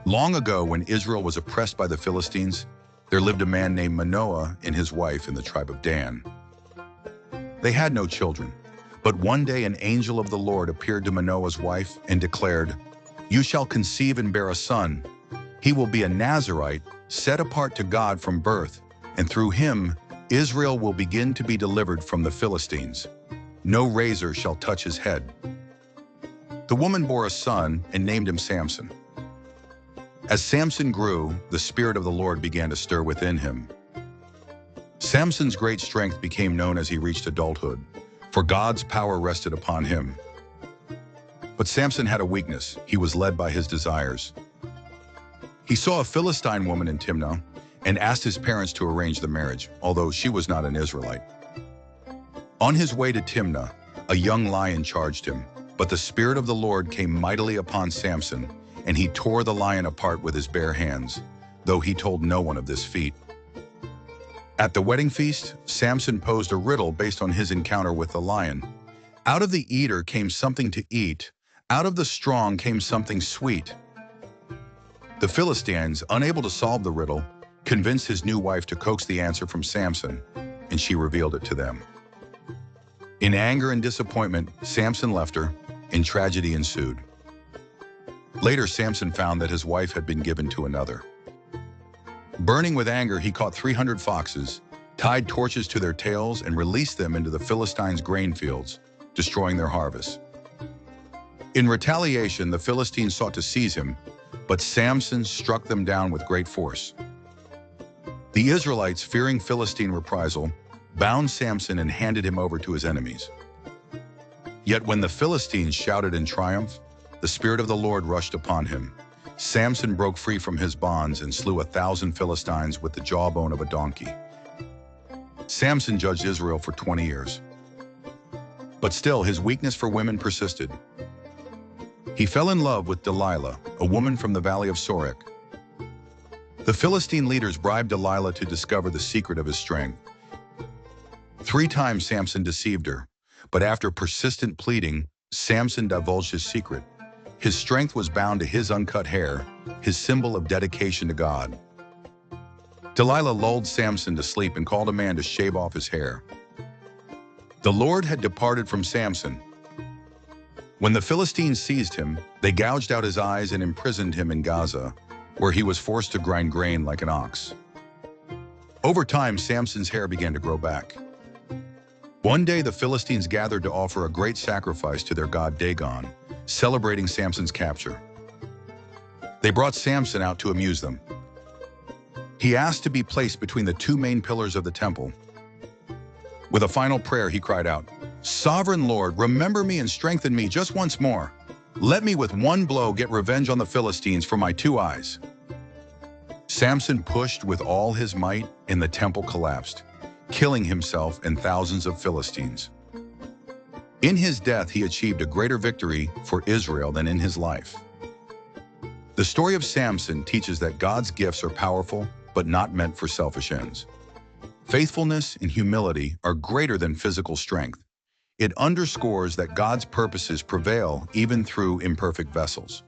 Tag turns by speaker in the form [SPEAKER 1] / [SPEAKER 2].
[SPEAKER 1] Long ago, when Israel was oppressed by the Philistines, there lived a man named Manoah and his wife in the tribe of Dan. They had no children, but one day an angel of the Lord appeared to Manoah's wife and declared, "You shall conceive and bear a son. He will be a Nazirite, set apart to God from birth, and through him Israel will begin to be delivered from the Philistines. No razor shall touch his head." The woman bore a son and named him Samson. As Samson grew, the Spirit of the Lord began to stir within him. Samson's great strength became known as he reached adulthood, for God's power rested upon him. But Samson had a weakness. He was led by his desires. He saw a Philistine woman in Timnah and asked his parents to arrange the marriage, although she was not an Israelite. On his way to Timnah, a young lion charged him, but the Spirit of the Lord came mightily upon Samson, and he tore the lion apart with his bare hands, though he told no one of this feat. At the wedding feast, Samson posed a riddle based on his encounter with the lion. Out of the eater came something to eat, out of the strong came something sweet. The Philistines, unable to solve the riddle, convinced his new wife to coax the answer from Samson, and she revealed it to them. In anger and disappointment, Samson left her, and tragedy ensued. Later, Samson found that his wife had been given to another. Burning with anger, he caught 300 foxes, tied torches to their tails, and released them into the Philistines' grain fields, destroying their harvest. In retaliation, the Philistines sought to seize him, but Samson struck them down with great force. The Israelites, fearing Philistine reprisal, bound Samson and handed him over to his enemies. Yet when the Philistines shouted in triumph, the Spirit of the Lord rushed upon him. Samson broke free from his bonds and slew 1,000 Philistines with the jawbone of a donkey. Samson judged Israel for 20 years. But still, his weakness for women persisted. He fell in love with Delilah, a woman from the valley of Sorek. The Philistine leaders bribed Delilah to discover the secret of his strength. 3 times Samson deceived her, but after persistent pleading, Samson divulged his secret. His strength was bound to his uncut hair, his symbol of dedication to God. Delilah lulled Samson to sleep and called a man to shave off his hair. The Lord had departed from Samson. When the Philistines seized him, they gouged out his eyes and imprisoned him in Gaza, where he was forced to grind grain like an ox. Over time, Samson's hair began to grow back. One day, the Philistines gathered to offer a great sacrifice to their god Dagon, celebrating Samson's capture. They brought Samson out to amuse them. He asked to be placed between the 2 main pillars of the temple. With a final prayer, he cried out, "Sovereign Lord, remember me and strengthen me just once more. Let me with one blow get revenge on the Philistines for my 2 eyes." Samson pushed with all his might, and the temple collapsed, killing himself and thousands of Philistines. In his death, he achieved a greater victory for Israel than in his life. The story of Samson teaches that God's gifts are powerful, but not meant for selfish ends. Faithfulness and humility are greater than physical strength. It underscores that God's purposes prevail even through imperfect vessels.